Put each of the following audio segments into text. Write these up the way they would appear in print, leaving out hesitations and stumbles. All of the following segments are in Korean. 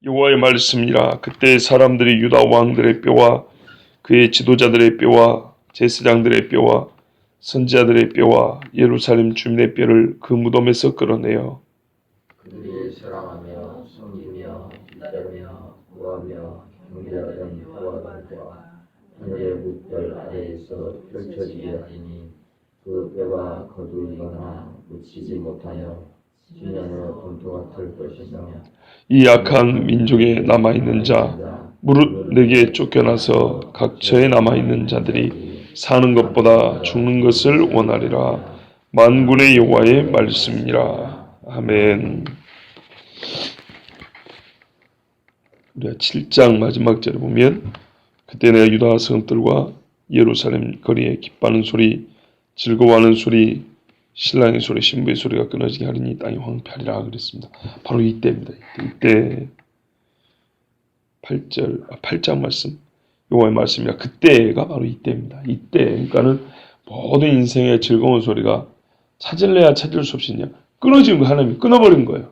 여호와의 말씀이라. 그때 사람들이 유다 왕들의 뼈와 그의 지도자들의 뼈와 제사장들의 뼈와 선지자들의 뼈와 예루살렘 주민의 뼈를 그 무덤에서 끌어내어 그들이 사랑하며 섬기며 기다리며 구하며 경배하던 뼈와 하늘의 뭇별 아래에서 펼쳐지게 하리니 그 뼈가 거두이거나 묻히지 못하여 10년의 본토가 될 것이며 이 약한 민족에 남아있는 자 무릇 내게 쫓겨나서 각처에 남아있는 자들이 사는 것보다 죽는 것을 원하리라. 만군의 여호와의 말씀이라. 아멘. 우리가 7장 마지막 절에 보면 그때 내가 유다 성들과 예루살렘 거리에 기뻐하는 소리, 즐거워하는 소리, 신랑의 소리, 신부의 소리가 끊어지게 하리니 땅이 황폐하리라 그랬습니다. 바로 이때입니다. 이때 8장 말씀, 여호와의 말씀이라. 그때가 바로 이때입니다. 이때, 그러니까는 모든 인생의 즐거운 소리가 찾을래야 찾을 수 없이 그냥 끊어진 거, 하나님이 끊어버린 거예요.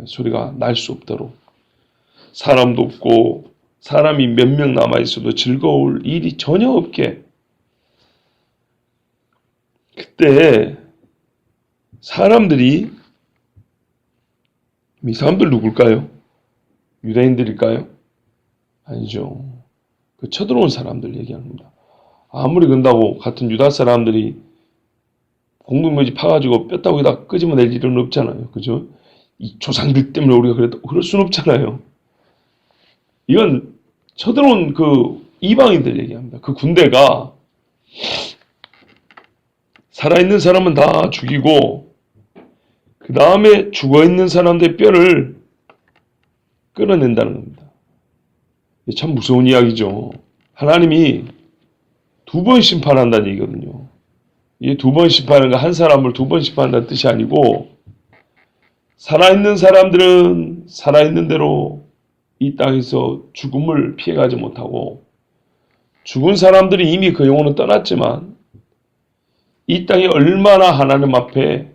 소리가 날 수 없도록. 사람도 없고 사람이 몇 명 남아있어도 즐거울 일이 전혀 없게. 그때 사람들이, 이 사람들 누굴까요? 유대인들일까요? 아니죠. 그 쳐들어온 사람들 얘기하는 겁니다. 아무리 근다고 같은 유다 사람들이 공동묘지 파가지고 뼈다귀다 끄집어낼 일은 없잖아요. 그죠? 이 조상들 때문에 우리가 그랬다고 그럴 수는 없잖아요. 이건 쳐들어온 그 이방인들 얘기합니다. 그 군대가 살아있는 사람은 다 죽이고 그 다음에 죽어있는 사람들의 뼈를 끌어낸다는 겁니다. 참 무서운 이야기죠. 하나님이 2번 심판한다는 얘기거든요. 이게 2번 심판하는 거 한 사람을 2번 심판한다는 뜻이 아니고, 살아있는 사람들은 살아있는 대로 이 땅에서 죽음을 피해가지 못하고, 죽은 사람들이 이미 그 영혼은 떠났지만 이 땅이 얼마나 하나님 앞에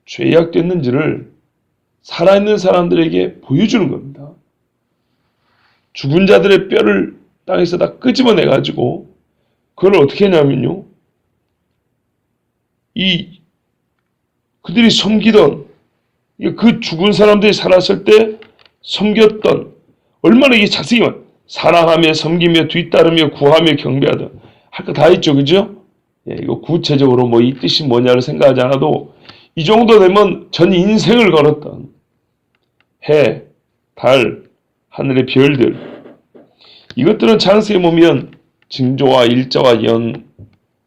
죄악됐는지를 살아있는 사람들에게 보여주는 겁니다. 죽은 자들의 뼈를 땅에서 다 끄집어내가지고 그걸 어떻게 했냐면요, 그들이 섬기던, 그 죽은 사람들이 살았을 때 섬겼던, 얼마나 이게 자세히 사랑하며 섬기며 뒤따르며 구하며 경배하던, 할 거 다 있죠. 그죠? 이거 구체적으로 뭐 이 뜻이 뭐냐를 생각하지 않아도 이 정도 되면 전 인생을 걸었던 해, 달, 하늘의 별들, 이것들은 창세기에 보면 징조와 일자와 연,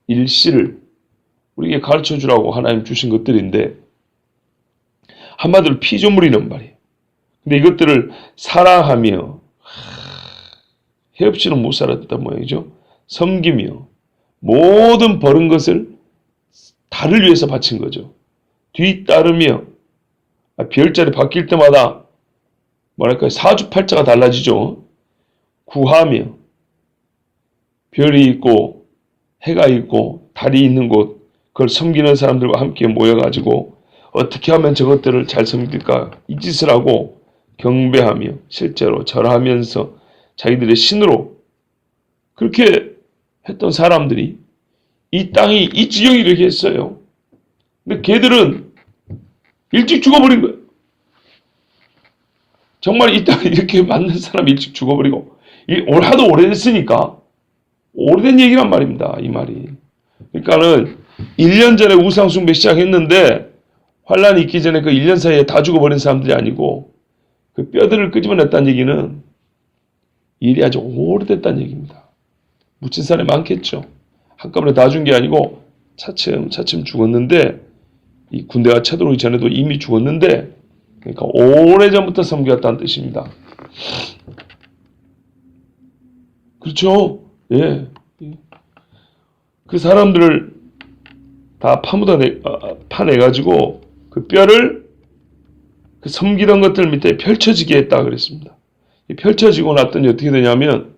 일시를 우리에게 가르쳐주라고 하나님 주신 것들인데, 한마디로 피조물이란 말이에요. 근데 이것들을 사랑하며, 해 없이는 못 살았단 모양이죠. 섬기며 모든 버린 것을 달을 위해서 바친 거죠. 뒤따르며, 별자리 바뀔 때마다 뭐랄까요, 사주팔자가 달라지죠. 구하며, 별이 있고 해가 있고 달이 있는 곳, 그걸 섬기는 사람들과 함께 모여가지고 어떻게 하면 저것들을 잘 섬길까, 이 짓을 하고 경배하며 실제로 절하면서 자기들의 신으로 그렇게 했던 사람들이 이 땅이 이 지경이 이렇게 했어요. 근데 걔들은 일찍 죽어버린 거예요. 정말 이 땅에 이렇게 맞는 사람이 일찍 죽어버리고, 하도 오래됐으니까, 오래된 얘기란 말입니다. 이 말이. 그러니까는 1년 전에 우상숭배 시작했는데 환란이 있기 전에 그 1년 사이에 다 죽어버린 사람들이 아니고, 그 뼈들을 끄집어냈다는 얘기는 일이 아주 오래됐다는 얘기입니다. 묻힌 사람이 많겠죠. 한꺼번에 다 죽은 게 아니고 차츰 죽었는데, 이 군대가 쳐들어오기 전에도 이미 죽었는데, 그러니까 오래전부터 섬겼다는 뜻입니다. 그렇죠? 예. 그 사람들을 다 파내가지고 그 뼈를 그 섬기던 것들 밑에 펼쳐지게 했다 그랬습니다. 펼쳐지고 났더니 어떻게 되냐면,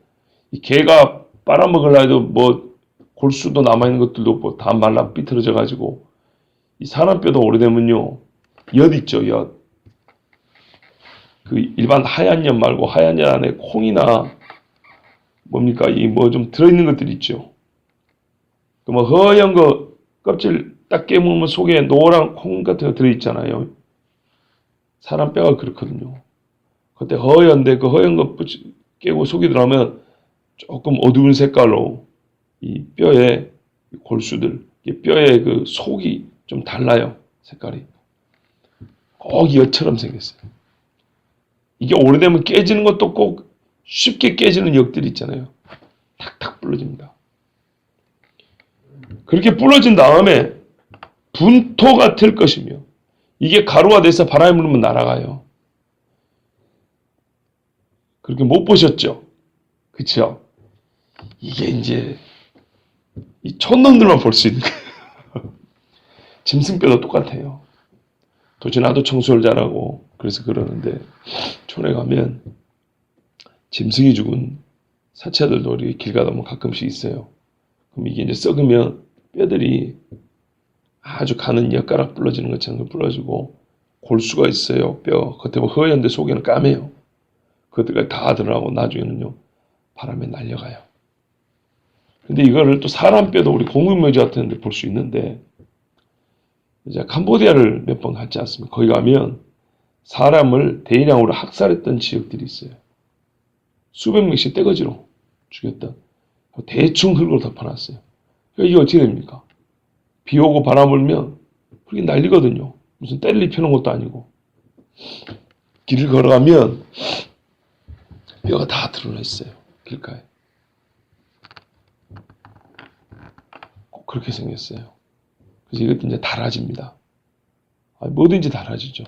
이 개가 빨아먹으려 해도 뭐 골수도 남아있는 것들도 없고 다 말라 삐뚤어져 가지고, 이 사람 뼈도 오래되면요, 엿 있죠, 엿. 그 일반 하얀 연 말고 하얀 연 안에 콩이나 뭡니까 이 뭐 좀 들어있는 것들이 있죠. 그 뭐 허연 거 껍질 딱 깨물면 속에 노란 콩 같은 거 들어있잖아요. 사람 뼈가 그렇거든요. 그때 허연데 그 허연 거 깨고 속이 들어가면 조금 어두운 색깔로 이 뼈의 골수들, 이 뼈의 그 속이 좀 달라요. 색깔이. 꼭 엿처럼 생겼어요. 이게 오래되면 깨지는 것도 꼭 쉽게 깨지는 역들이 있잖아요. 탁탁 부러집니다. 그렇게 부러진 다음에 분토 같을 것이며 이게 가루가 돼서 바람이 불면 날아가요. 그렇게 못 보셨죠? 그쵸? 이게 이제 이 촌놈들만 볼 수 있는 거예요. 짐승뼈도 똑같아요. 도대체 나도 청소를 잘하고 그래서 그러는데 촌에 가면 짐승이 죽은 사체들도 이렇게 길 가다 보면 가끔씩 있어요. 그럼 이게 이제 썩으면 뼈들이 아주 가는 엿가락 불러지는 것처럼 불러지고 골수가 있어요. 뼈 겉에 허연데 속에는 까매요. 그것들까지 다 드러나고 나중에는요 바람에 날려가요. 근데 이거를 또 사람 뼈도 우리 공군묘지 같은 데 볼 수 있는데 이제 캄보디아를 몇 번 갔지 않습니까? 거기 가면 사람을 대량으로 학살했던 지역들이 있어요. 수백 명씩 떼거지로 죽였던. 대충 흙으로 덮어놨어요. 이게 어떻게 됩니까? 비 오고 바람 불면 흙이 날리거든요. 무슨 때를 입혀놓은 것도 아니고. 길을 걸어가면 뼈가 다 드러나 있어요. 길가에. 꼭 그렇게 생겼어요. 그래서 이것도 이제 달아집니다. 뭐든지 달아지죠.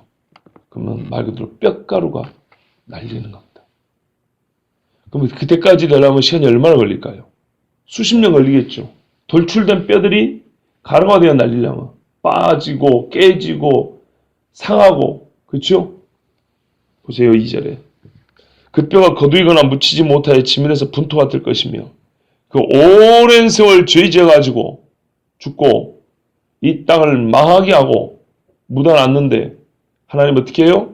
그러면 말 그대로 뼈가루가 날리는 겁니다. 그럼 그때까지 되려면 시간이 얼마나 걸릴까요? 수십 년 걸리겠죠. 돌출된 뼈들이 가루가 되어 날리려면 빠지고 깨지고 상하고 그렇죠? 보세요 2절에 그 뼈가 거두이거나 묻히지 못하여 지면에서 분토가 될 것이며 그 오랜 세월 죄 지어가지고 죽고 이 땅을 망하게 하고 묻어놨는데 하나님 어떻게 해요?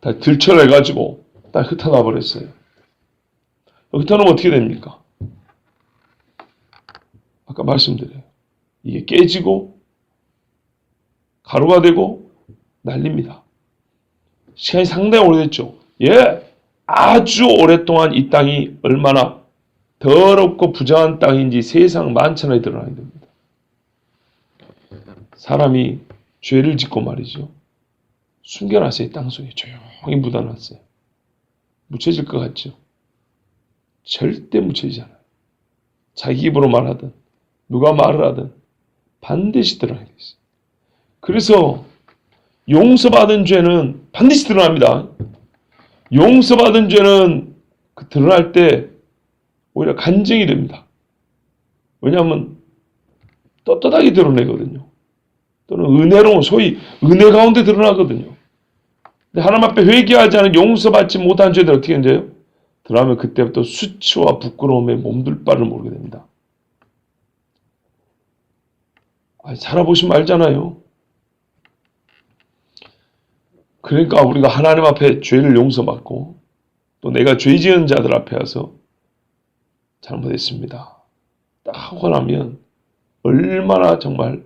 다 들쳐내가지고 다 흩어놔 버렸어요. 흩어놓으면 어떻게 됩니까? 아까 말씀드려요. 이게 깨지고 가루가 되고 날립니다. 시간이 상당히 오래됐죠. 예, 아주 오랫동안 이 땅이 얼마나 더럽고 부정한 땅인지 세상 만천하에 드러나게 됩니다. 사람이 죄를 짓고 말이죠. 숨겨놨어요. 땅속에 조용히 묻어놨어요. 묻혀질 것 같죠? 절대 묻혀지지 않아요. 자기 입으로 말하든 누가 말을 하든 반드시 드러나게 있어요. 그래서 용서받은 죄는 반드시 드러납니다. 용서받은 죄는 그 드러날 때 오히려 간증이 됩니다. 왜냐하면 떳떳하게 드러내거든요. 또는 은혜로운 소위 은혜 가운데 드러나거든요. 근데 하나님 앞에 회개하지 않은 용서받지 못한 죄들 어떻게 된대요? 드러나면 그때부터 수치와 부끄러움에 몸둘 바를 모르게 됩니다. 살아보시면 알잖아요. 그러니까 우리가 하나님 앞에 죄를 용서받고 또 내가 죄 지은 자들 앞에 와서 잘못했습니다. 딱 하고 나면 얼마나 정말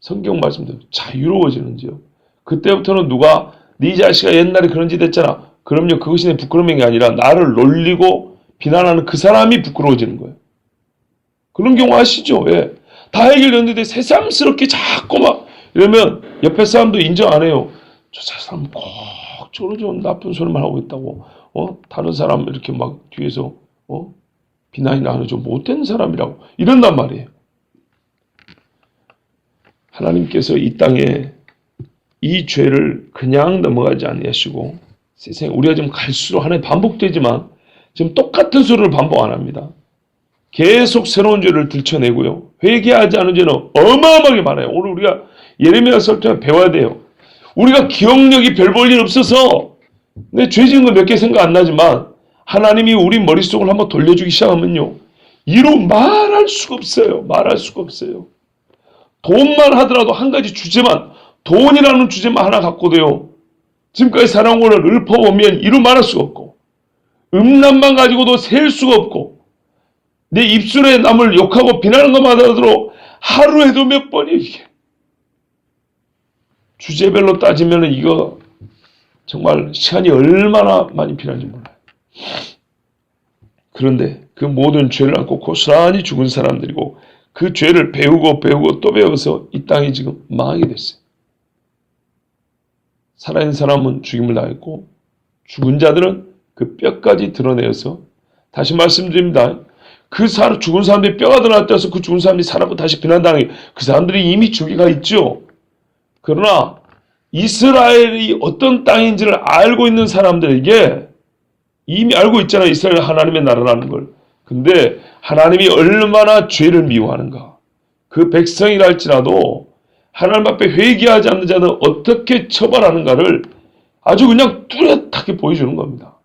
성경 말씀대로 자유로워지는지요. 그때부터는 누가 네 자식아 옛날에 그런 짓 했잖아. 그럼요. 그것이 내 부끄러운 게 아니라 나를 놀리고 비난하는 그 사람이 부끄러워지는 거예요. 그런 경우 아시죠? 예. 다 해결됐는데 새삼스럽게 자꾸 막 이러면 옆에 사람도 인정 안 해요. 저 사람 꼭 저런 좀 나쁜 소리만 하고 있다고. 다른 사람 이렇게 막 뒤에서 비난이나 하는 좀 못된 사람이라고 이런단 말이에요. 하나님께서 이 땅에 이 죄를 그냥 넘어가지 아니하시고 세상에 우리가 지금 갈수록 하나님 반복되지만 지금 똑같은 소리를 반복 안 합니다. 계속 새로운 죄를 들춰내고요. 회개하지 않은 죄는 어마어마하게 많아요. 오늘 우리가 예레미야서를 통해 배워야 돼요. 우리가 기억력이 별 볼 일 없어서 내 죄 지은 거 몇 개 생각 안 나지만 하나님이 우리 머릿속을 한번 돌려주기 시작하면요. 이루 말할 수가 없어요. 말할 수가 없어요. 돈만 하더라도 한 가지 주제만 돈이라는 주제만 하나 갖고도요. 지금까지 살아온 것을 읊어보면 이루 말할 수가 없고, 음란만 가지고도 셀 수가 없고, 내 입술에 남을 욕하고 비난하는 것마다도 하루에도 몇 번이에요, 이게. 주제별로 따지면 이거 정말 시간이 얼마나 많이 필요한지 몰라요. 그런데 그 모든 죄를 안고 고스란히 죽은 사람들이고, 그 죄를 배우고 또 배워서 이 땅이 지금 망하게 됐어요. 살아있는 사람은 죽임을 당했고, 죽은 자들은 그 뼈까지 드러내어서, 다시 말씀드립니다. 죽은 사람들이 뼈가 드러났다서 그 죽은 사람이 살았고 다시 비난당해. 그 사람들이 이미 죽이가 있죠. 그러나 이스라엘이 어떤 땅인지를 알고 있는 사람들에게 이미 알고 있잖아요. 이스라엘 하나님의 나라라는 걸. 근데 하나님이 얼마나 죄를 미워하는가. 그 백성이라 할지라도 하나님 앞에 회개하지 않는 자는 어떻게 처벌하는가를 아주 그냥 뚜렷하게 보여주는 겁니다.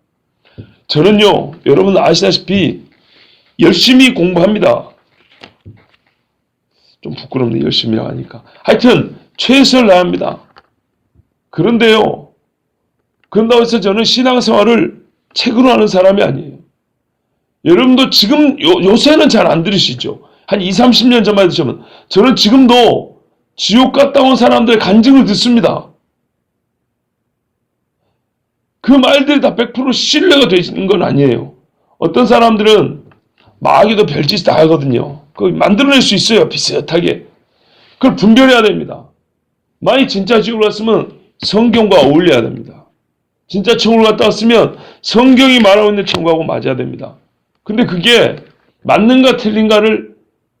저는요, 여러분 아시다시피 열심히 공부합니다. 좀 부끄럽네, 열심히 하니까. 하여튼 최선을 다합니다. 그런데요, 그런다고 해서 저는 신앙생활을 책으로 하는 사람이 아니에요. 여러분도 지금 요새는 잘 안 들으시죠? 한 20, 30년 전만 해도 저는 지금도 지옥 갔다 온 사람들의 간증을 듣습니다. 그 말들이 다 100% 신뢰가 되는 건 아니에요. 어떤 사람들은 마귀도 별짓 다 하거든요. 그걸 만들어낼 수 있어요. 비슷하게. 그걸 분별해야 됩니다. 만약 진짜 지옥을 갔으면 성경과 어울려야 됩니다. 진짜 천국을 갔다 왔으면 성경이 말하고 있는 천국하고 맞아야 됩니다. 근데 그게 맞는가 틀린가를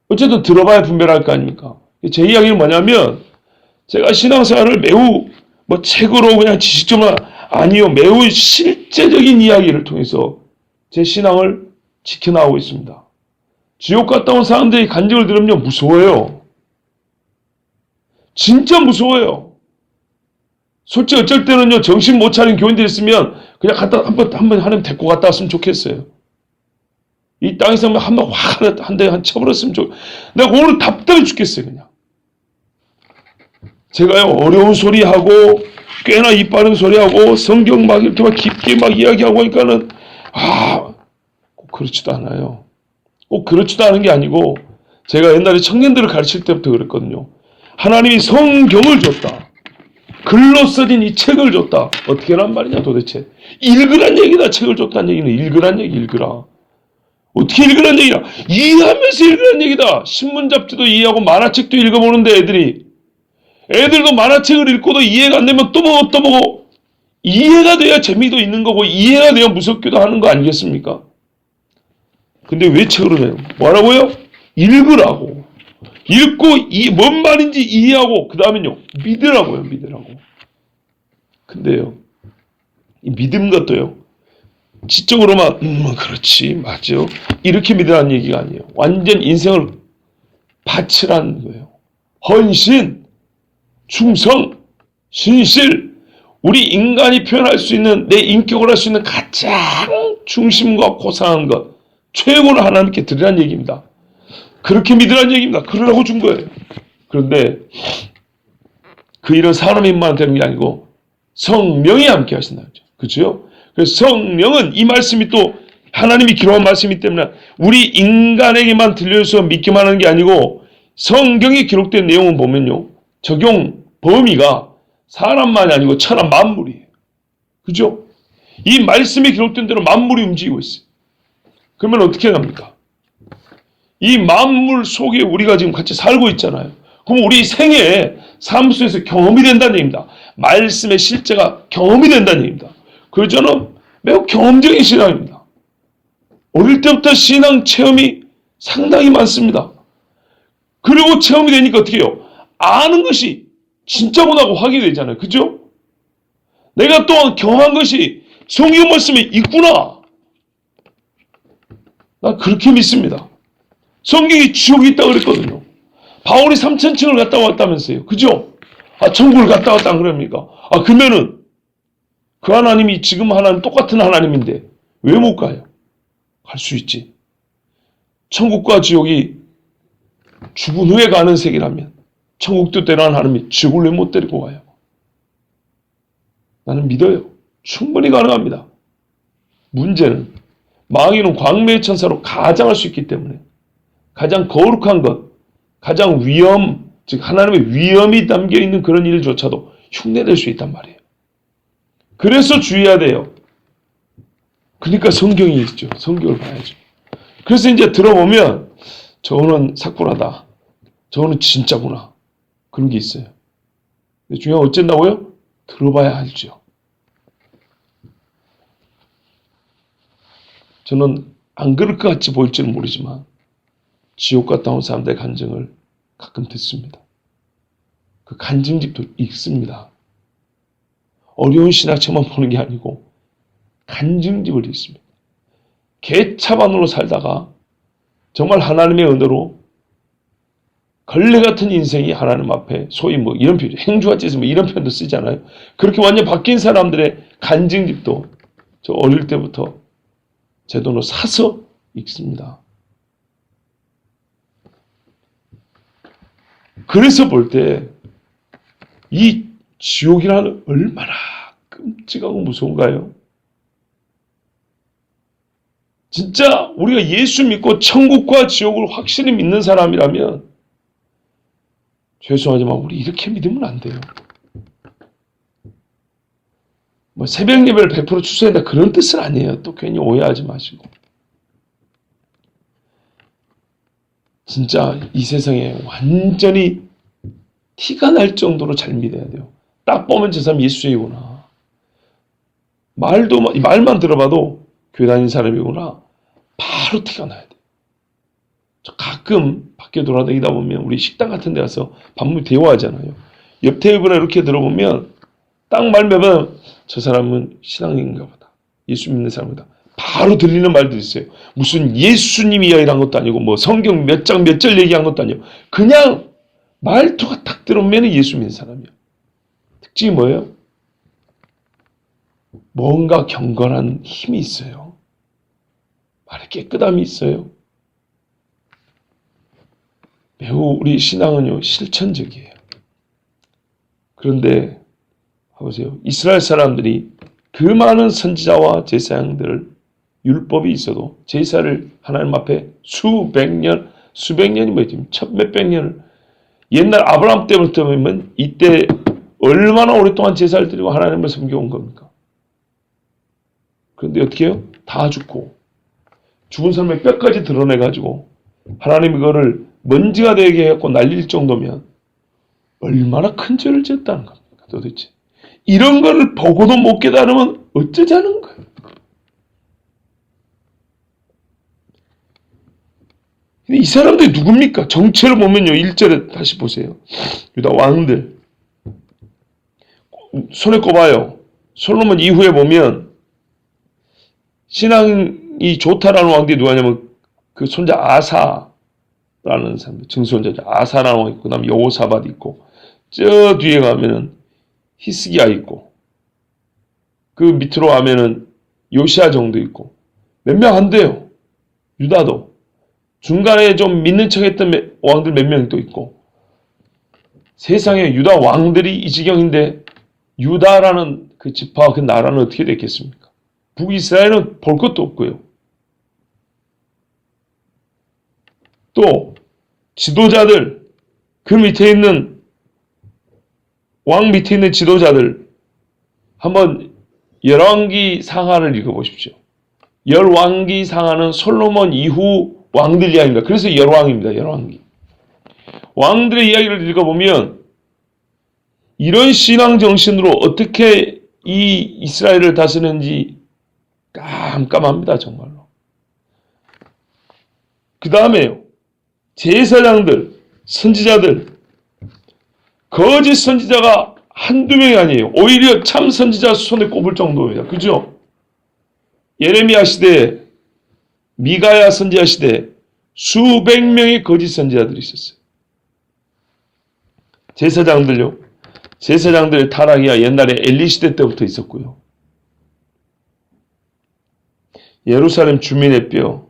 어쨌든 들어봐야 분별할 거 아닙니까? 제 이야기는 뭐냐면, 제가 신앙생활을 매우 책으로 그냥 지식적으로 아니요, 매우 실제적인 이야기를 통해서 제 신앙을 지켜나가고 있습니다. 지옥 갔다 온 사람들이 간증을 들으면 무서워요. 진짜 무서워요. 솔직히 어쩔 때는요, 정신 못 차린 교인들이 있으면 그냥 한번 하나님 데리고 갔다 왔으면 좋겠어요. 이 땅에서 한번 확 한 대 쳐버렸으면 내가 오늘 답답해 죽겠어요, 그냥. 제가요, 어려운 소리하고, 꽤나 입 바른 소리하고, 성경 막 이렇게 막 깊게 막 이야기하고 하니까는, 꼭 그렇지도 않아요. 꼭 그렇지도 않은 게 아니고, 제가 옛날에 청년들을 가르칠 때부터 그랬거든요. 하나님이 성경을 줬다. 글로 써진 이 책을 줬다. 어떻게 하란 말이냐, 도대체. 읽으란 얘기다. 책을 줬다는 얘기는 읽으란 얘기, 읽으라. 어떻게 읽으란 얘기야? 이해하면서 읽으란 얘기다. 신문 잡지도 이해하고 만화책도 읽어보는데 애들도 만화책을 읽고도 이해가 안 되면 또 보고 이해가 돼야 재미도 있는 거고 이해가 돼야 무섭기도 하는 거 아니겠습니까? 근데 왜 책으로 해요? 뭐라고요? 읽으라고. 읽고 뭔 말인지 이해하고 그 다음엔요, 믿으라고요. 믿으라고. 근데요, 이 믿음 것도요, 지적으로만 그렇지 맞죠, 이렇게 믿으라는 얘기가 아니에요. 완전 인생을 바치라는 거예요. 헌신, 충성, 신실, 우리 인간이 표현할 수 있는, 내 인격을 할 수 있는 가장 중심과 고상한 것, 최고를 하나님께 드리라는 얘기입니다. 그렇게 믿으라는 얘기입니다. 그러라고 준 거예요. 그런데 그 일은 사람인만 되는 게 아니고 성령이 함께 하신다는 거죠. 그렇죠? 그래서 성령은 이 말씀이 또 하나님이 기록한 말씀이기 때문에 우리 인간에게만 들려서 믿기만 하는 게 아니고, 성경에 기록된 내용을 보면요, 적용 범위가 사람만이 아니고 천하 만물이에요. 그죠? 이 말씀에 기록된 대로 만물이 움직이고 있어요. 그러면 어떻게 합니까? 이 만물 속에 우리가 지금 같이 살고 있잖아요. 그럼 우리 생애 삶 속에서 경험이 된다는 얘기입니다. 말씀의 실제가 경험이 된다는 얘기입니다. 그래서 저는 매우 경험적인 신앙입니다. 어릴 때부터 신앙 체험이 상당히 많습니다. 그리고 체험이 되니까 어떻게 해요? 아는 것이 진짜구나고 확인이 되잖아요. 그죠? 내가 또한 경험한 것이 성경 말씀에 있구나. 나 그렇게 믿습니다. 성경이 지옥이 있다고 그랬거든요. 바울이 3000층을 갔다 왔다면서요. 그죠? 천국을 갔다 왔다 안 그럽니까? 그러면은 그 하나님이 지금 하나님 똑같은 하나님인데 왜 못 가요? 갈 수 있지. 천국과 지옥이 죽은 후에 가는 세계라면 천국 뜻대로 하나님이 지옥을 왜 못 데리고 가요? 나는 믿어요. 충분히 가능합니다. 문제는 마귀는 광매의 천사로 가장할 수 있기 때문에 가장 거룩한 것, 가장 위험, 즉 하나님의 위험이 담겨있는 그런 일조차도 흉내낼 수 있단 말이에요. 그래서 주의해야 돼요. 그러니까 성경이 있죠. 성경을 봐야죠. 그래서 이제 들어보면 저거는 사쿠라다. 저거는 진짜구나. 그런 게 있어요. 근데 중요한 건 어쩐다고요? 들어봐야 알죠. 저는 안 그럴 것 같이 보일지는 모르지만 지옥 갔다 온 사람들의 간증을 가끔 듣습니다. 그 간증집도 읽습니다. 어려운 신학책만 보는 게 아니고 간증집을 읽습니다. 개차반으로 살다가 정말 하나님의 은혜로 걸레 같은 인생이 하나님 앞에 소위 뭐 이런 표현, 행주같이 뭐 이런 표현도 쓰잖아요. 그렇게 완전 바뀐 사람들의 간증집도 저 어릴 때부터 제 돈으로 사서 읽습니다. 그래서 볼 때 이 지옥이라는 얼마나 끔찍하고 무서운가요? 진짜 우리가 예수 믿고 천국과 지옥을 확실히 믿는 사람이라면 죄송하지만 우리 이렇게 믿으면 안 돼요. 뭐 새벽 예배를 100% 취소한다 그런 뜻은 아니에요. 또 괜히 오해하지 마시고. 진짜 이 세상에 완전히 티가 날 정도로 잘 믿어야 돼요. 딱 보면 저 사람 예수이구나. 말만 들어봐도 교회 다니는 사람이구나. 바로 티가 나야 돼요. 저 가끔 밖에 돌아다니다 보면 우리 식당 같은 데 가서 밥 먹고 대화하잖아요. 옆 테이블에 이렇게 들어보면 딱 말하면 저 사람은 신앙인가 보다. 예수 믿는 사람이다. 바로 들리는 말들이 있어요. 무슨 예수님이 이야기를 한 것도 아니고 뭐 성경 몇 장 몇 절 얘기한 것도 아니고 그냥 말투가 딱 들어오면 예수 믿는 사람이야. 특징이 뭐예요? 뭔가 경건한 힘이 있어요. 말에 깨끗함이 있어요. 매우 우리 신앙은요 실천적이에요. 그런데 보세요. 이스라엘 사람들이 그 많은 선지자와 제사장들을 율법이 있어도 제사를 하나님 앞에 수백 년이 뭐지? 천몇백 년을 옛날 아브라함 때부터 보면 이때 얼마나 오랫동안 제사를 드리고 하나님을 섬겨온 겁니까? 그런데 어떻게 해요? 다 죽고 죽은 사람의 뼈까지 드러내가지고 하나님 이거를 먼지가 되게 해갖고 날릴 정도면 얼마나 큰 죄를 지었다는 겁니까 도대체. 이런 거를 보고도 못 깨달으면 어쩌자는 거예요. 이 사람들이 누굽니까? 정체를 보면요. 1절에 다시 보세요. 유다 왕들. 손에 꼽아요. 솔로몬 이후에 보면 신앙이 좋다라는 왕들이 누가냐면 그 손자 아사라는 사람, 증손자죠. 아사라는 왕이 있고 그 다음에 여호사밧 있고 저 뒤에 가면은 히스기야 있고 그 밑으로 가면은 요시야 정도 있고 몇 명 안 돼요. 유다도. 중간에 좀 믿는 척했던 왕들 몇 명이 또 있고 세상에 유다 왕들이 이 지경인데 유다라는 그 지파와 그 나라는 어떻게 됐겠습니까? 북이스라엘은 볼 것도 없고요. 또 지도자들 그 밑에 있는 왕 밑에 있는 지도자들 한번 열왕기 상하를 읽어보십시오. 열왕기 상하는 솔로몬 이후 왕들 이야기입니다. 그래서 열왕입니다. 열왕기. 왕들의 이야기를 읽어보면 이런 신앙 정신으로 어떻게 이 이스라엘을 다스리는지 깜깜합니다. 정말로. 그 다음에요. 제사장들, 선지자들, 거짓 선지자가 한두 명이 아니에요. 오히려 참 선지자 손에 꼽을 정도입니다. 그죠? 예레미야 시대에 미가야 선지자 시대에 수백 명의 거짓 선지자들이 있었어요. 제사장들요. 제사장들의 타락이야 옛날에 엘리 시대 때부터 있었고요. 예루살렘 주민의 뼈,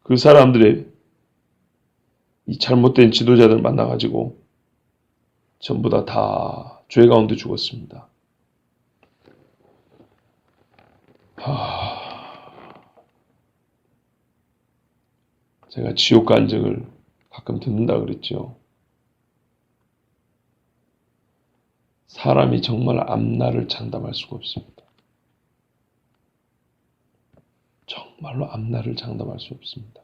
그 사람들의 이 잘못된 지도자들 만나가지고 전부 다 죄 가운데 죽었습니다. 제가 지옥 간증을 가끔 듣는다 그랬죠. 사람이 정말 앞날을 장담할 수가 없습니다. 정말로 앞날을 장담할 수 없습니다.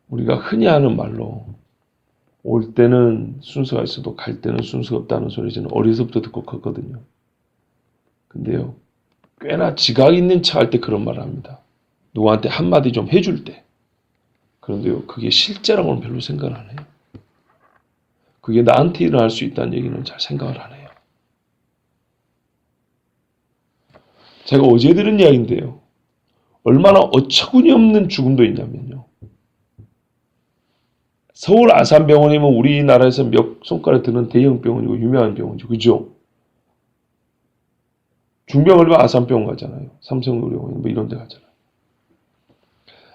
우리가 흔히 하는 말로 올 때는 순서가 있어도 갈 때는 순서가 없다는 소리 저는 어려서부터 듣고 컸거든요. 근데요, 꽤나 지각 있는 척 할 때 그런 말을 합니다. 누구한테 한마디 좀 해줄 때. 그런데요, 그게 실제라고는 별로 생각을 안 해요. 그게 나한테 일어날 수 있다는 얘기는 잘 생각을 안 해요. 제가 어제 들은 이야기인데요. 얼마나 어처구니 없는 죽음도 있냐면요. 서울 아산병원이면 우리나라에서 몇 손가락 드는 대형 병원이고 유명한 병원이죠. 그죠? 중병을면 아산병원 가잖아요. 삼성의료원 뭐 이런 데 가잖아요.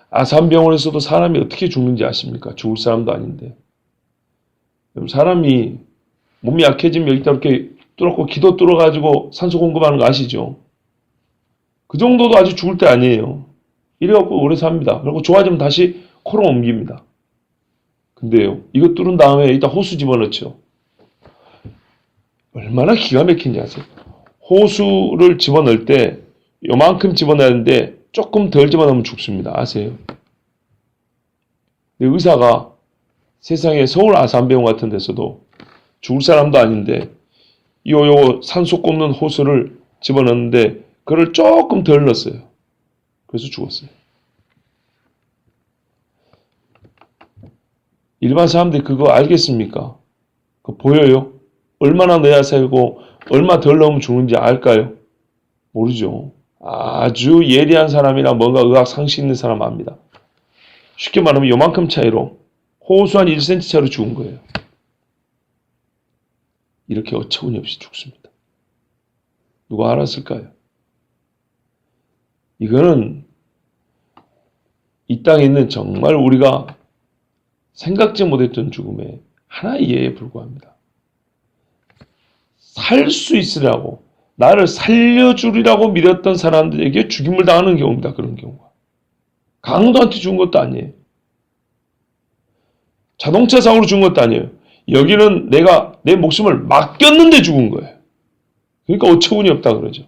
아산병원에서도 사람이 어떻게 죽는지 아십니까? 죽을 사람도 아닌데. 사람이 몸이 약해지면 여기다 이렇게 뚫었고 기도 뚫어가지고 산소 공급하는 거 아시죠? 그 정도도 아직 죽을 때 아니에요. 이래갖고 오래 삽니다. 그리고 좋아지면 다시 코로 옮깁니다. 근데요, 이거 뚫은 다음에 이따 호수 집어넣죠. 얼마나 기가 막힌지 아세요? 호수를 집어넣을 때 요만큼 집어넣어야 하는데 조금 덜 집어넣으면 죽습니다. 아세요? 근데 의사가 세상에 서울 아산병원 같은 데서도 죽을 사람도 아닌데 요 산소 꼽는 호수를 집어넣는데 그걸 조금 덜 넣었어요. 그래서 죽었어요. 일반 사람들이 그거 알겠습니까? 그거 보여요? 얼마나 넣어야 살고 얼마 덜 넣으면 죽는지 알까요? 모르죠. 아주 예리한 사람이나 뭔가 의학 상식 있는 사람 압니다. 쉽게 말하면 요만큼 차이로 호수 한 1cm 차로 죽은 거예요. 이렇게 어처구니 없이 죽습니다. 누가 알았을까요? 이거는 이 땅에 있는 정말 우리가 생각지 못했던 죽음의 하나의 예에 불과합니다. 살 수 있으라고 나를 살려주리라고 믿었던 사람들에게 죽임을 당하는 경우입니다. 그런 경우가. 강도한테 죽은 것도 아니에요. 자동차 사고로 죽은 것도 아니에요. 여기는 내가 내 목숨을 맡겼는데 죽은 거예요. 그러니까 어처구니 없다 그러죠.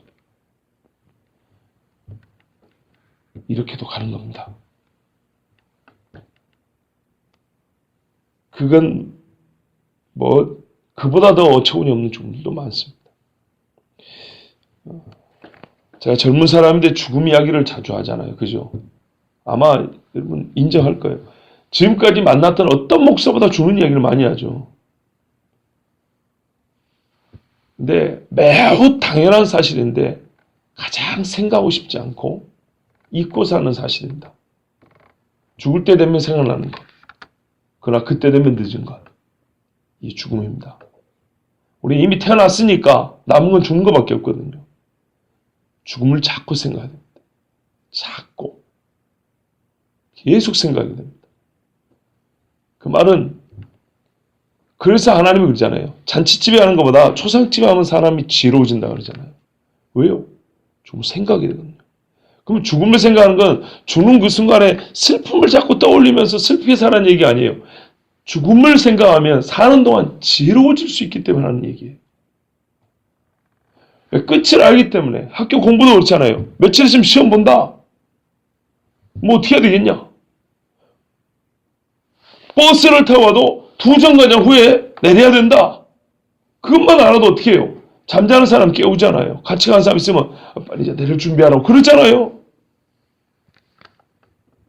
이렇게도 가는 겁니다. 그건 뭐 그보다 더 어처구니 없는 죽음들도 많습니다. 제가 젊은 사람인데 죽음 이야기를 자주 하잖아요. 그죠? 아마 여러분 인정할 거예요. 지금까지 만났던 어떤 목사보다 죽는 이야기를 많이 하죠. 근데 매우 당연한 사실인데 가장 생각하고 싶지 않고 잊고 사는 사실입니다. 죽을 때 되면 생각나는 것. 그러나 그때 되면 늦은 것. 이 죽음입니다. 우리 이미 태어났으니까 남은 건 죽는 것밖에 없거든요. 죽음을 자꾸 생각해야 됩니다. 자꾸. 계속 생각이 됩니다. 그 말은 그래서 하나님이 그러잖아요. 잔치집에 하는 것보다 초상집에 하면 사람이 지혜로워진다 그러잖아요. 왜요? 죽음 생각이 되거든요. 그럼 죽음을 생각하는 건 죽는 그 순간에 슬픔을 자꾸 떠올리면서 슬프게 사라는 얘기 아니에요. 죽음을 생각하면 사는 동안 지혜로워질 수 있기 때문에 하는 얘기예요. 끝을 알기 때문에 학교 공부도 그렇잖아요. 며칠 있으면 시험 본다. 뭐 어떻게 해야 되겠냐? 버스를 타고 와도 2정거장 후에 내려야 된다. 그것만 알아도 어떻게 해요? 잠자는 사람 깨우잖아요. 같이 가는 사람 있으면 빨리 이제 내릴 준비하라고 그러잖아요.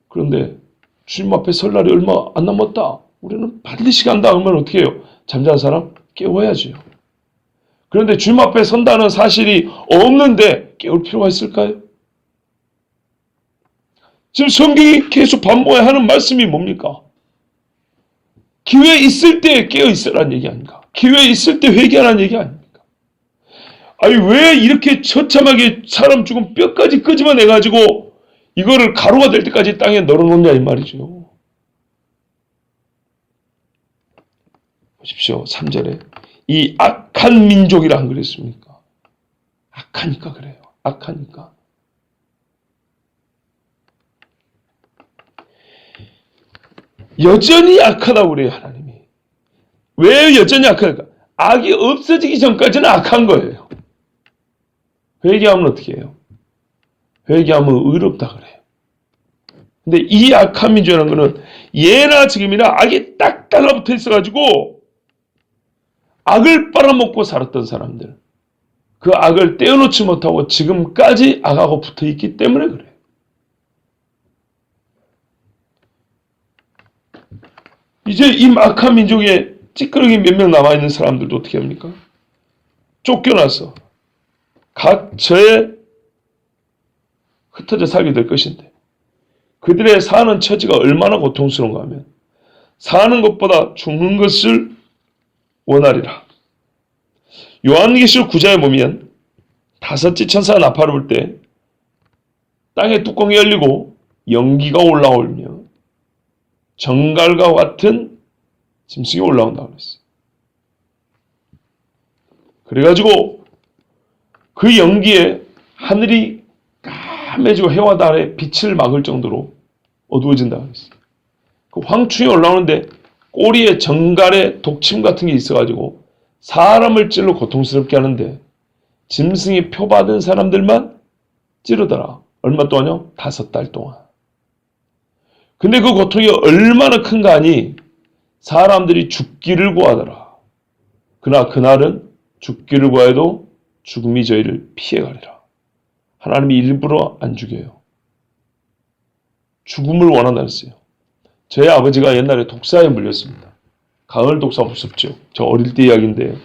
그런데 주님 앞에 설 날이 얼마 안 남았다. 우리는 반드시 간다. 그러면 어떻게 해요? 잠자는 사람 깨워야죠. 그런데 주님 앞에 선다는 사실이 없는데 깨울 필요가 있을까요? 지금 성경이 계속 반복해 하는 말씀이 뭡니까? 기회 있을 때 깨어 있으라는 얘기 아닙니까? 기회 있을 때 회개하라는 얘기 아닙니까? 아니 왜 이렇게 처참하게 사람 죽은 뼈까지 끄집어내가지고 이거를 가루가 될 때까지 땅에 널어놓냐 이 말이죠. 보십시오. 3절에 이 악한 민족이라 안 그랬습니까? 악하니까 그래요. 악하니까. 여전히 악하다고 그래요, 하나님이. 왜 여전히 악할까? 악이 없어지기 전까지는 악한 거예요. 회개하면 어떻게 해요? 회개하면 의롭다 그래요. 근데 이 악한 민족이라는 거는 예나 지금이나 악이 딱 달라붙어 있어가지고 악을 빨아먹고 살았던 사람들, 그 악을 떼어놓지 못하고 지금까지 악하고 붙어 있기 때문에 그래요. 이제 이 악한 민족에 찌끄러기 몇 명 남아있는 사람들도 어떻게 합니까? 쫓겨나서 각처에 흩어져 살게 될 것인데, 그들의 사는 처지가 얼마나 고통스러운가 하면 사는 것보다 죽는 것을 원하리라. 요한계시록 9장에 보면 다섯째 천사가 나팔을 불 때 땅의 뚜껑이 열리고 연기가 올라오며 정갈과 같은 짐승이 올라온다고 그랬어요. 그래가지고 그 연기에 하늘이 까매지고 해와 달에 빛을 막을 정도로 어두워진다고 그랬어요. 그 황충이 올라오는데 꼬리에 정갈의 독침 같은 게 있어가지고 사람을 찔러 고통스럽게 하는데 짐승이 표받은 사람들만 찌르더라. 얼마 동안요? 5달 동안. 근데 그 고통이 얼마나 큰가 하니 사람들이 죽기를 구하더라. 그러나 그날은 죽기를 구해도 죽음이 저희를 피해가리라. 하나님이 일부러 안 죽여요. 죽음을 원한다 했어요. 저희 아버지가 옛날에 독사에 물렸습니다. 가을 독사 무섭죠. 저 어릴 때 이야기인데,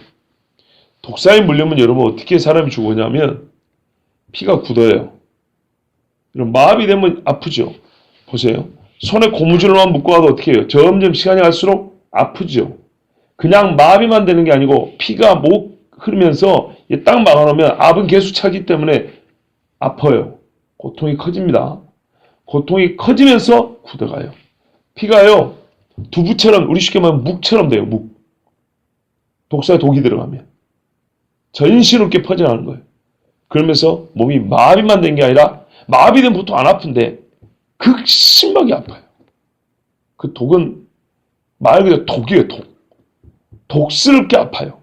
독사에 물리면 여러분 어떻게 사람이 죽었냐면 피가 굳어요. 이런 마비 되면 아프죠. 보세요. 손에 고무줄만 묶고 와도 어떻게 해요? 점점 시간이 갈수록 아프죠. 그냥 마비만 되는 게 아니고 피가 목 흐르면서 딱 막아놓으면 압은 계속 차기 때문에 아파요. 고통이 커집니다. 고통이 커지면서 굳어가요. 피가요, 두부처럼, 우리 쉽게 말하면 묵처럼 돼요. 묵. 독사에 독이 들어가면 전신으로 퍼져나가는 거예요. 그러면서 몸이 마비만 된 게 아니라, 마비는 보통 안 아픈데 극심하게 아파요. 그 독은 말 그대로 독이에요. 독스럽게 아파요.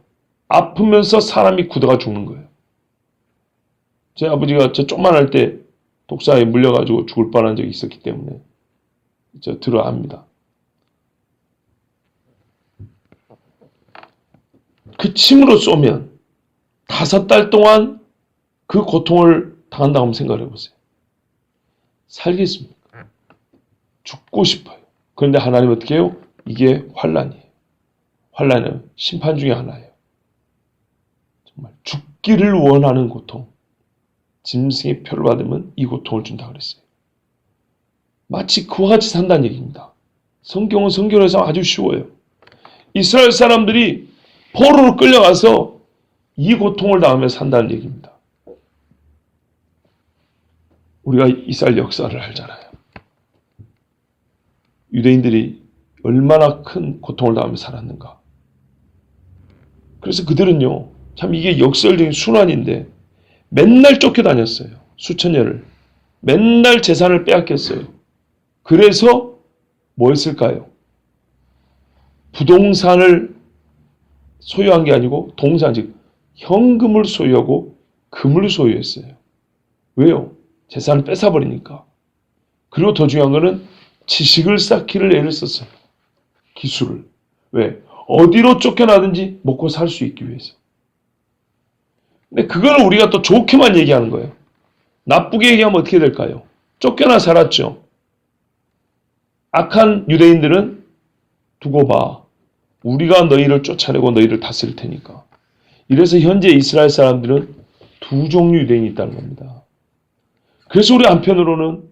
아프면서 사람이 굳어가 죽는 거예요. 제 아버지가 저 조그만할 때 독사에 물려가지고 죽을 뻔한 적이 있었기 때문에 저 들어압니다. 그 침으로 쏘면 5달 동안 그 고통을 당한다고 한번 생각을 해보세요. 살겠습니까? 죽고 싶어요. 그런데 하나님 어떻게 해요? 이게 환난이에요. 환난은 심판 중에 하나예요. 정말 죽기를 원하는 고통. 짐승의 표를 받으면 이 고통을 준다고 그랬어요. 마치 그와 같이 산다는 얘기입니다. 성경은 성경에서 아주 쉬워요. 이스라엘 사람들이 포로로 끌려가서 이 고통을 당하며 산다는 얘기입니다. 우리가 이스라엘 역사를 알잖아요. 유대인들이 얼마나 큰 고통을 당하며 살았는가. 그래서 그들은요, 참 이게 역설적인 순환인데 맨날 쫓겨다녔어요. 수천 년을. 맨날 재산을 빼앗겼어요. 그래서 뭐 했을까요? 부동산을 소유한 게 아니고 동산, 즉 현금을 소유하고 금을 소유했어요. 왜요? 재산을 뺏어버리니까. 그리고 더 중요한 거는 지식을 쌓기를 애를 썼어요. 기술을. 왜? 어디로 쫓겨나든지 먹고 살 수 있기 위해서. 근데 그거는 우리가 또 좋게만 얘기하는 거예요. 나쁘게 얘기하면 어떻게 될까요? 쫓겨나 살았죠. 악한 유대인들은 두고 봐. 우리가 너희를 쫓아내고 너희를 다스릴 테니까. 이래서 현재 이스라엘 사람들은 두 종류 유대인이 있다는 겁니다. 그래서 우리 한편으로는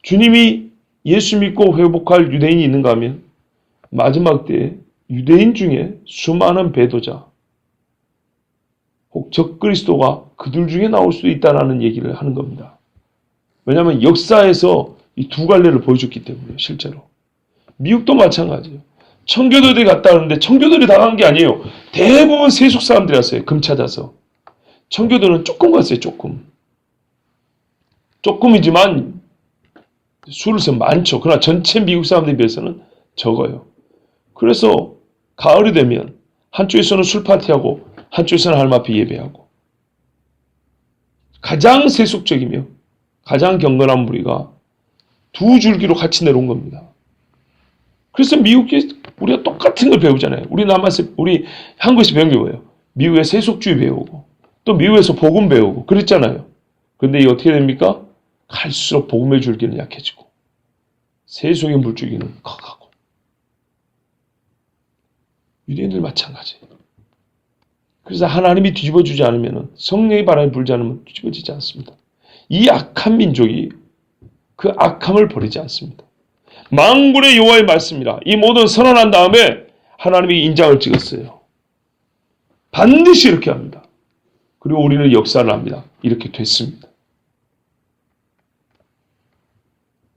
주님이 예수 믿고 회복할 유대인이 있는가 하면 마지막 때에 유대인 중에 수많은 배도자, 혹 적그리스도가 그들 중에 나올 수도 있다는 얘기를 하는 겁니다. 왜냐하면 역사에서 이 두 갈래를 보여줬기 때문에 실제로. 미국도 마찬가지예요. 청교도들이 갔다 오는데 청교도들이 다 간 게 아니에요. 대부분 세속 사람들이 왔어요. 금 찾아서. 청교도는 조금 갔어요. 조금이지만 수를서 많죠. 그러나 전체 미국 사람들에 비해서는 적어요. 그래서 가을이 되면 한쪽에서는 술 파티하고 한쪽에서는 하나님 앞에 예배하고, 가장 세속적이며 가장 경건한 무리가 두 줄기로 같이 내려온 겁니다. 그래서 미국에 우리가 똑같은 걸 배우잖아요. 우리 한국에서 배운 게 뭐예요? 미국의 세속주의 배우고 또 미국에서 복음 배우고 그랬잖아요. 그런데 이게 어떻게 됩니까? 갈수록 복음의 줄기는 약해지고 세속의 물줄기는 커가고. 유대인들 마찬가지예요. 그래서 하나님이 뒤집어주지 않으면, 성령의 바람이 불지 않으면 뒤집어지지 않습니다. 이 악한 민족이 그 악함을 버리지 않습니다. 만군의 여호와의 말씀이라. 이 모든 선언한 다음에 하나님이 인장을 찍었어요. 반드시 이렇게 합니다. 그리고 우리는 역사를 합니다. 이렇게 됐습니다.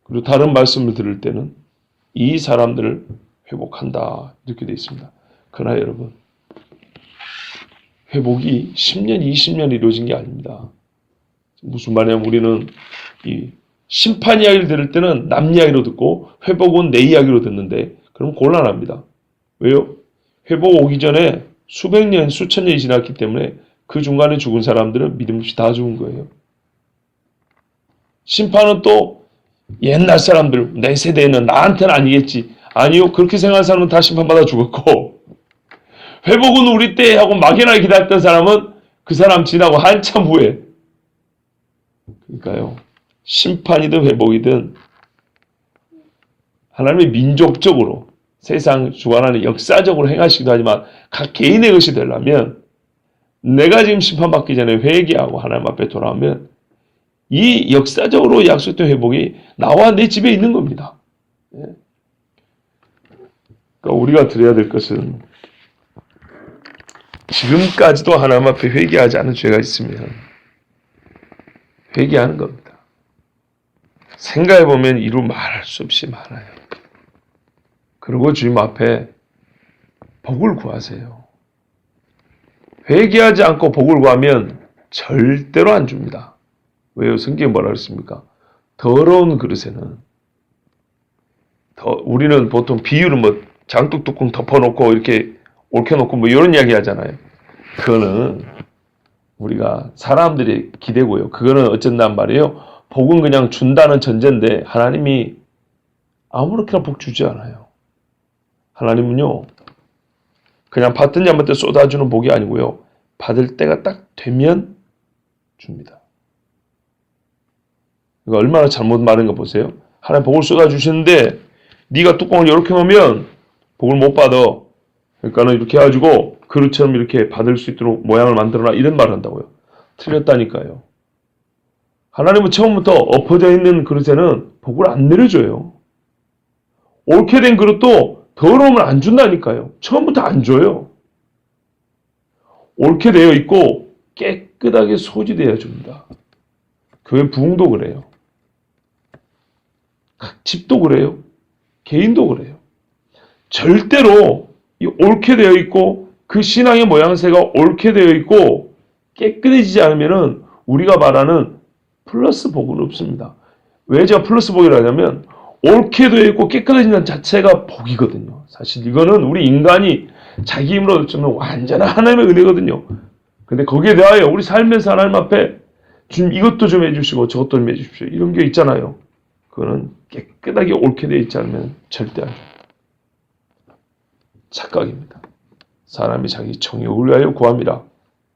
그리고 다른 말씀을 들을 때는 이 사람들을 회복한다 이렇게 되어 있습니다. 그러나 여러분, 회복이 10년, 20년 이루어진 게 아닙니다. 무슨 말이냐면 우리는 이 심판 이야기를 들을 때는 남 이야기로 듣고 회복은 내 이야기로 듣는데 그럼 곤란합니다. 왜요? 회복 오기 전에 수백 년, 수천 년이 지났기 때문에 그 중간에 죽은 사람들은 믿음 없이 다 죽은 거예요. 심판은 또 옛날 사람들, 내 세대에는 나한테는 아니겠지. 아니요, 그렇게 생각하는 사람은 다 심판받아 죽었고, 회복은 우리 때 하고 막연하게 기다렸던 사람은 그 사람 지나고 한참 후에. 그러니까요, 심판이든 회복이든 하나님의 민족적으로 세상 주관하는 역사적으로 행하시기도 하지만 각 개인의 것이 되려면 내가 지금 심판받기 전에 회개하고 하나님 앞에 돌아오면 이 역사적으로 약속된 회복이 나와 내 집에 있는 겁니다. 그러니까 우리가 드려야 될 것은 지금까지도 하나님 앞에 회개하지 않은 죄가 있으면 회개하는 겁니다. 생각해보면 이루 말할 수 없이 많아요. 그리고 주님 앞에 복을 구하세요. 회개하지 않고 복을 구하면 절대로 안 줍니다. 왜요? 성경에 뭐라 그랬습니까? 더러운 그릇에는 우리는 보통 비유를 뭐 장독 뚜껑 덮어놓고 이렇게 옳혀놓고 뭐 이런 이야기 하잖아요. 그거는 우리가 사람들의 기대고요. 그거는 어쩐단 말이에요. 복은 그냥 준다는 전제인데 하나님이 아무렇게나 복 주지 않아요. 하나님은요, 그냥 받든지 안 받든지 쏟아주는 복이 아니고요. 받을 때가 딱 되면 줍니다. 이거 얼마나 잘못 말한 거 보세요. 하나님 복을 쏟아주시는데 네가 뚜껑을 이렇게 놓으면 복을 못 받아. 그러니까는 이렇게 해가지고 그릇처럼 이렇게 받을 수 있도록 모양을 만들어라 이런 말을 한다고요. 틀렸다니까요. 하나님은 처음부터 엎어져 있는 그릇에는 복을 안 내려줘요. 옳게 된 그릇도 더러우면 안 준다니까요. 처음부터 안 줘요. 옳게 되어 있고 깨끗하게 소지되어 줍니다. 교회 부흥도 그래요. 각 집도 그래요. 개인도 그래요. 절대로 옳게 되어 있고 그 신앙의 모양새가 옳게 되어 있고 깨끗해지지 않으면 우리가 말하는 플러스 복은 없습니다. 왜 제가 플러스 복이라 하냐면 옳게 되어 있고 깨끗해지는 자체가 복이거든요. 사실 이거는 우리 인간이 자기 힘으로 얻는 완전한 하나님의 은혜거든요. 근데 거기에 대하여 우리 삶에서 하나님 앞에 주님 이것도 좀 해주시고 저것도 좀 해주십시오. 이런 게 있잖아요. 그거는 깨끗하게 옳게 되어 있지 않으면 절대 안 돼요. 착각입니다. 사람이 자기 정욕을 위하여 구함이라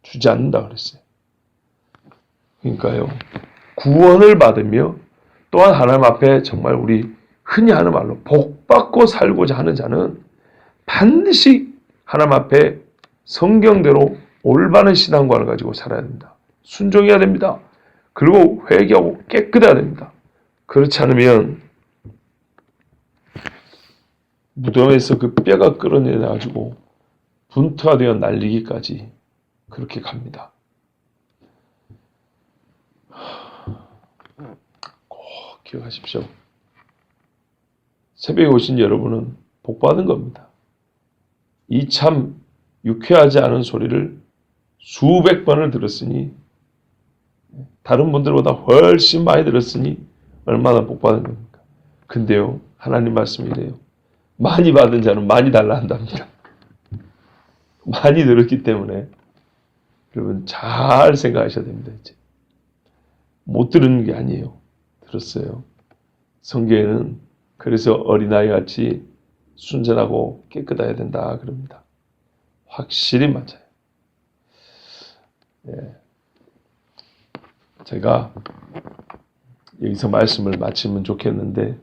주지 않는다 그랬어요. 그러니까요. 구원을 받으며 또한 하나님 앞에 정말 우리 흔히 하는 말로 복받고 살고자 하는 자는 반드시 하나님 앞에 성경대로 올바른 신앙관을 가지고 살아야 됩니다. 순종해야 됩니다. 그리고 회개하고 깨끗해야 됩니다. 그렇지 않으면 무덤에서 그 뼈가 끌어내가지고 분투가 되어 날리기까지 그렇게 갑니다. 꼭 기억하십시오. 새벽에 오신 여러분은 복 받은 겁니다. 이 참 유쾌하지 않은 소리를 수백 번을 들었으니 다른 분들보다 훨씬 많이 들었으니 얼마나 복받은 겁니까? 근데요, 하나님 말씀이 이래요. 많이 받은 자는 많이 달라 한답니다. 많이 들었기 때문에 여러분 잘 생각하셔야 됩니다. 이제 못 들은 게 아니에요. 들었어요. 성경에는 그래서 어린아이 같이 순전하고 깨끗해야 된다 그럽니다. 확실히 맞아요. 예. 제가 여기서 말씀을 마치면 좋겠는데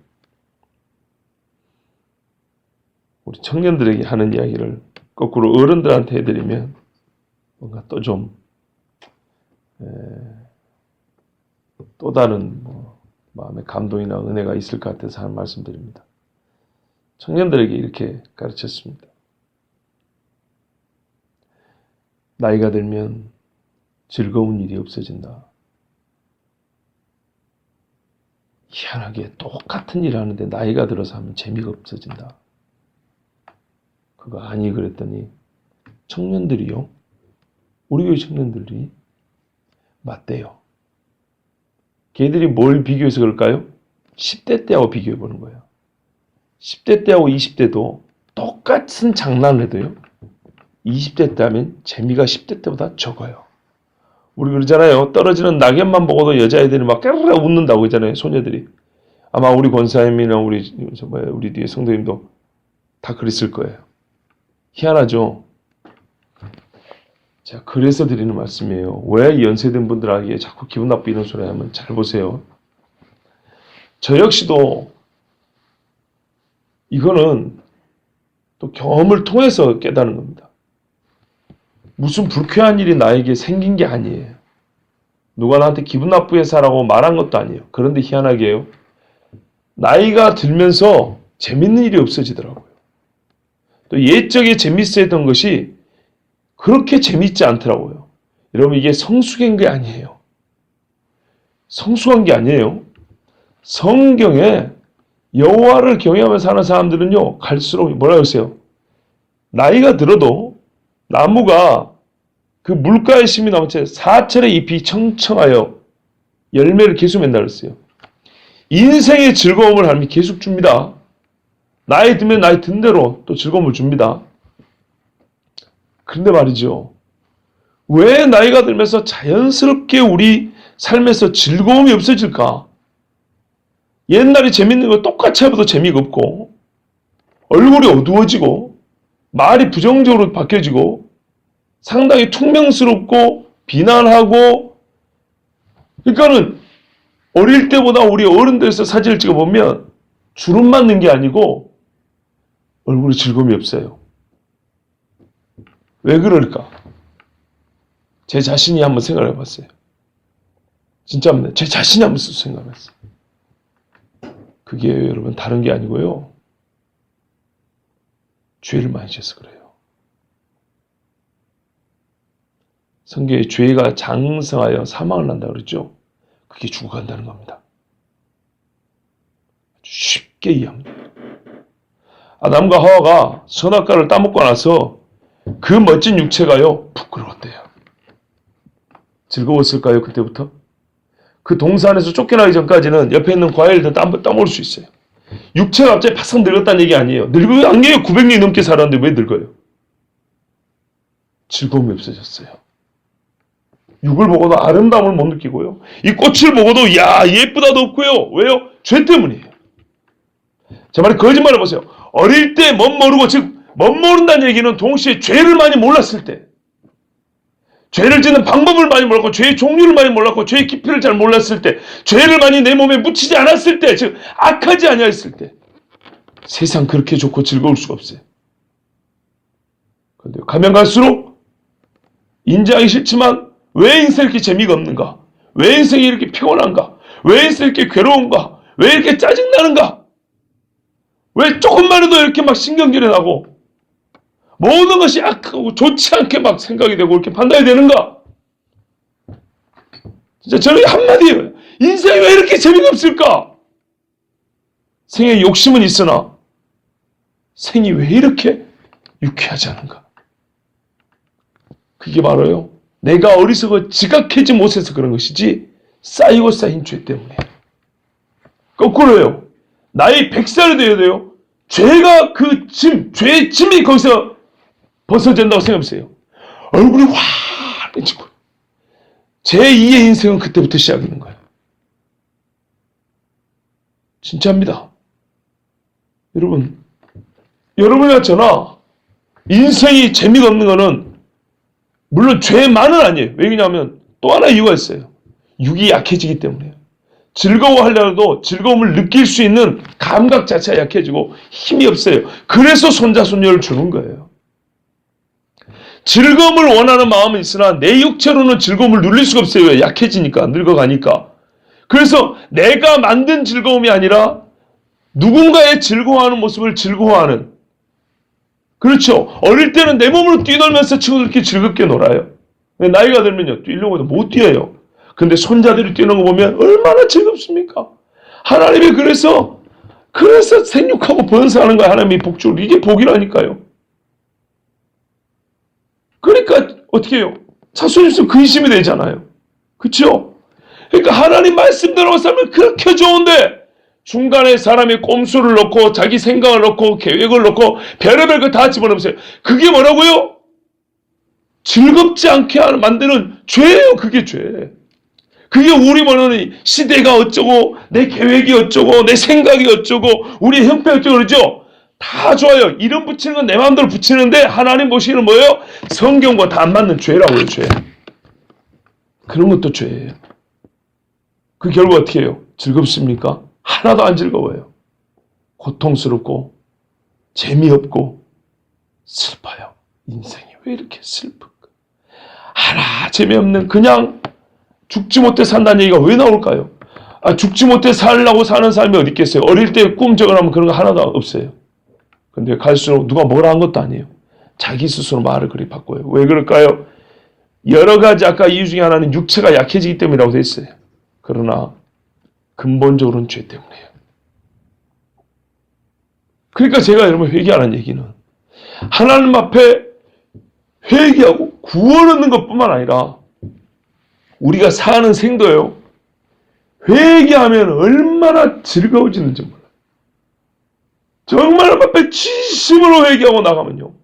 우리 청년들에게 하는 이야기를 거꾸로 어른들한테 해드리면 뭔가 또 좀 또 다른 마음의 감동이나 은혜가 있을 것 같아서 하는 말씀드립니다. 청년들에게 이렇게 가르쳤습니다. 나이가 들면 즐거운 일이 없어진다. 희한하게 똑같은 일 하는데 나이가 들어서 하면 재미가 없어진다. 그거 아니 그랬더니 청년들이요. 우리 교회 청년들이 맞대요. 걔들이 뭘 비교해서 그럴까요? 10대 때하고 비교해 보는 거예요. 10대 때하고 20대도 똑같은 장난을 해도요. 20대 때 하면 재미가 10대 때보다 적어요. 우리 그러잖아요. 떨어지는 낙엽만 보고도 여자애들이 막 깨르르 웃는다고 하잖아요. 소녀들이. 아마 우리 권사님이나 우리 뒤에 성도님도 다 그랬을 거예요. 희한하죠? 자, 그래서 드리는 말씀이에요. 왜 연세된 분들에게 자꾸 기분 나쁘게 소리 하면 잘 보세요. 저 역시도 이거는 또 경험을 통해서 깨닫는 겁니다. 무슨 불쾌한 일이 나에게 생긴 게 아니에요. 누가 나한테 기분 나쁘게 해서 하라고 말한 것도 아니에요. 그런데 희한하게요. 나이가 들면서 재밌는 일이 없어지더라고요. 또 옛적에 재밌었던 것이 그렇게 재밌지 않더라고요. 여러분 이게 성숙한 게 아니에요. 성숙한 게 아니에요. 성경에 여호와를 경외하며 사는 사람들은요. 갈수록 뭐라 그러세요? 나이가 들어도 나무가 그 물가에 심이 나온 채 사철의 잎이 청청하여 열매를 계속 맺는다 그랬어요. 인생의 즐거움을 하나님이 계속 줍니다. 나이 들면 나이 든 대로 또 즐거움을 줍니다. 그런데 말이죠. 왜 나이가 들면서 자연스럽게 우리 삶에서 즐거움이 없어질까? 옛날에 재밌는 거 똑같이 해봐도 재미가 없고 얼굴이 어두워지고 말이 부정적으로 바뀌어지고 상당히 퉁명스럽고 비난하고 그러니까는 어릴 때보다 우리 어른들에서 사진을 찍어보면 주름 맞는 게 아니고 얼굴에 즐거움이 없어요. 왜 그럴까? 제 자신이 한번 생각해 봤어요. 진짜 제 자신이 한번 생각해 봤어요. 그게 여러분 다른 게 아니고요. 죄를 많이 지어서 그래요. 성경에 죄가 장성하여 사망을 난다고 그랬죠? 그게 죽어간다는 겁니다. 쉽게 이해합니다. 아담과 하와가 선악과를 따먹고 나서 그 멋진 육체가요, 부끄러웠대요. 즐거웠을까요, 그때부터? 그 동산에서 쫓겨나기 전까지는 옆에 있는 과일들 따먹을 수 있어요. 육체가 갑자기 바싹 늙었다는 얘기 아니에요. 늙어요? 아니에요. 900년이 넘게 살았는데 왜 늙어요? 즐거움이 없어졌어요. 육을 보고도 아름다움을 못 느끼고요. 이 꽃을 보고도 야 예쁘다도 없고요. 왜요? 죄 때문이에요. 제 말이 거짓말 해보세요. 어릴 때 멋모르고 즉 멋모른다는 얘기는 동시에 죄를 많이 몰랐을 때 죄를 짓는 방법을 많이 몰랐고 죄의 종류를 많이 몰랐고 죄의 깊이를 잘 몰랐을 때 죄를 많이 내 몸에 묻히지 않았을 때 즉 악하지 아니했을 때 세상 그렇게 좋고 즐거울 수가 없어요. 그런데 가면 갈수록 인정하기 싫지만 왜 인생이 이렇게 재미가 없는가? 왜 인생이 이렇게 피곤한가? 왜 인생이 이렇게 괴로운가? 왜 이렇게 짜증나는가? 왜 조금만 해도 이렇게 막 신경질이 나고 모든 것이 악하고 좋지 않게 막 생각이 되고 이렇게 판단이 되는가? 진짜 저는 한마디예요. 인생이 왜 이렇게 재미가 없을까? 생에 욕심은 있으나 생이 왜 이렇게 유쾌하지 않은가? 그게 바로요, 내가 어리석어 지각하지 못해서 그런 것이지 쌓이고 쌓인 죄 때문에. 거꾸로요, 나이 100살이 되어야 돼요, 죄가 그 죄의 짐이 거기서 벗어진다고 생각해보세요. 얼굴이 환해지고 제2의 인생은 그때부터 시작하는 거예요. 진짜입니다. 여러분이나 저나 인생이 재미가 없는 거는 물론 죄만은 아니에요. 왜냐하면 또 하나 이유가 있어요. 육이 약해지기 때문에요. 즐거워하려도 즐거움을 느낄 수 있는 감각 자체가 약해지고 힘이 없어요. 그래서 손자 손녀를 주는 거예요. 즐거움을 원하는 마음은 있으나 내 육체로는 즐거움을 누릴 수가 없어요. 왜? 약해지니까, 늙어가니까. 그래서 내가 만든 즐거움이 아니라 누군가의 즐거워하는 모습을 즐거워하는. 그렇죠. 어릴 때는 내 몸으로 뛰놀면서 친구들끼리 즐겁게 놀아요. 나이가 들면요, 뛰려고 해도 못 뛰어요. 근데 손자들이 뛰는 거 보면 얼마나 즐겁습니까? 하나님이 그래서 생육하고 번성하는 거야. 하나님이 복주를. 이게 복이라니까요. 그러니까 어떻게 해요? 자손 있으면 근심이 되잖아요. 그렇죠? 그러니까 하나님 말씀대로 살면 그렇게 좋은데 중간에 사람이 꼼수를 넣고 자기 생각을 넣고 계획을 넣고 별의별 거 다 집어넣으세요. 그게 뭐라고요? 즐겁지 않게 만드는 죄예요. 그게 죄. 그게 우리 보는 시대가 어쩌고 내 계획이 어쩌고 내 생각이 어쩌고 우리 형편 어쩌고 그러죠? 다 좋아요. 이름 붙이는 건 내 마음대로 붙이는데 하나님 보시기는 뭐예요? 성경과 다 안 맞는 죄라고요. 죄. 그런 것도 죄예요. 그 결과 어떻게 해요? 즐겁습니까? 하나도 안 즐거워요. 고통스럽고 재미없고 슬퍼요. 인생이 왜 이렇게 슬플까? 하나 재미없는, 그냥 죽지 못해 산다는 얘기가 왜 나올까요? 죽지 못해 살라고 사는 사람이 어디 있겠어요? 어릴 때 꿈 적어놓으면 그런 거 하나도 없어요. 근데 갈수록 누가 뭐라 한 것도 아니에요. 자기 스스로 말을 그리 바꿔요. 왜 그럴까요? 여러 가지 아까 이유 중에 하나는 육체가 약해지기 때문이라고 돼 있어요. 그러나 근본적으로는 죄 때문이에요. 그러니까 제가 여러분 회개하는 얘기는 하나님 앞에 회개하고 구원 얻는 것뿐만 아니라 우리가 사는 생도요, 회개하면 얼마나 즐거워지는지 몰라요. 정말 앞에 진심으로 회개하고 나가면요,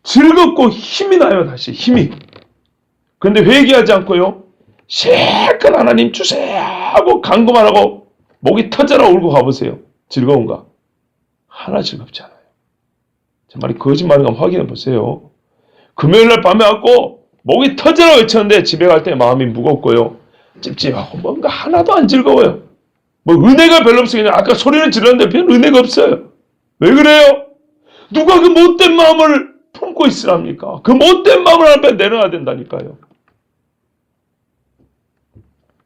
즐겁고 힘이 나요. 다시 힘이. 그런데 회개하지 않고요, 실컷 하나님 주세요 하고 간구만 하고 목이 터져라 울고 가보세요. 즐거운가? 하나 즐겁지 않아요. 제 말이 거짓말인가 한번 확인해 보세요. 금요일날 밤에 왔고 목이 터져라 외쳤는데 집에 갈 때 마음이 무겁고요, 찝찝하고 뭔가 하나도 안 즐거워요. 뭐 은혜가 별로 없어요. 그냥 아까 소리는 질렀는데 별 은혜가 없어요. 왜 그래요? 누가 그 못된 마음을 품고 있으랍니까? 그 못된 마음을 앞에 내려놔야 된다니까요.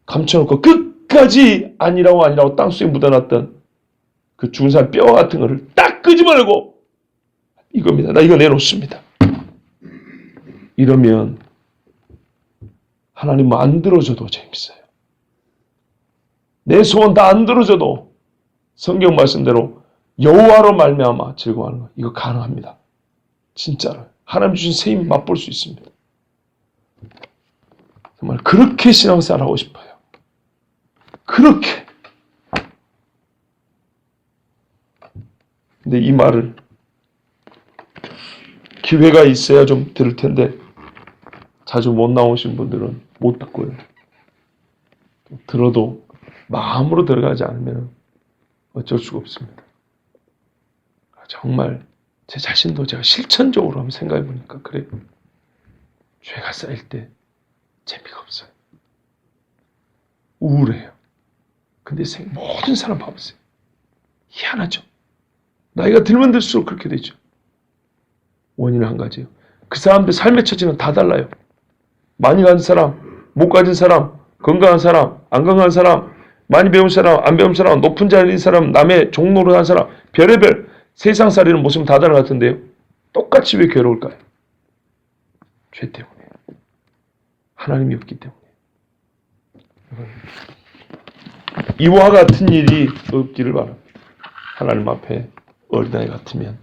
감춰놓고 끝까지 아니라고 땅속에 묻어놨던 그 죽은 사람 뼈 같은 거를 딱 끄집어내고 이겁니다. 나 이거 내놓습니다. 이러면 하나님 안 들어줘도 재밌어요. 내 소원 다 안 들어줘도 성경 말씀대로 여호와로 말미암아 즐거워하는 거, 이거 가능합니다. 진짜로 하나님 주신 새 힘 맛볼 수 있습니다. 정말 그렇게 신앙생활 하고 싶어요. 그렇게. 근데 이 말을 기회가 있어야 좀 들을 텐데 자주 못 나오신 분들은 못 듣고요. 들어도 마음으로 들어가지 않으면 어쩔 수가 없습니다. 정말 제 자신도 제가 실천적으로 한번 생각해 보니까 그래요. 죄가 쌓일 때 재미가 없어요. 우울해요. 근데 모든 사람 봐보세요. 희한하죠. 나이가 들면 들수록 그렇게 되죠. 원인은 한 가지예요. 그 사람들 삶의 처지는 다 달라요. 많이 가진 사람, 못 가진 사람, 건강한 사람, 안 건강한 사람, 많이 배운 사람, 안 배운 사람, 높은 자리에 있는 사람, 남의 종로를 한 사람, 별의별 세상 살이는 모습은 다 다른 것 같은데요. 똑같이 왜 괴로울까요? 죄 때문에. 하나님이 없기 때문에. 이와 같은 일이 없기를 바랍니다. 하나님 앞에 어린아이 같으면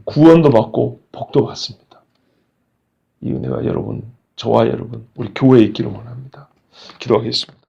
구원도 받고 복도 받습니다. 이 은혜가 여러분, 저와 여러분, 우리 교회에 있기를 원합니다. 기도하겠습니다.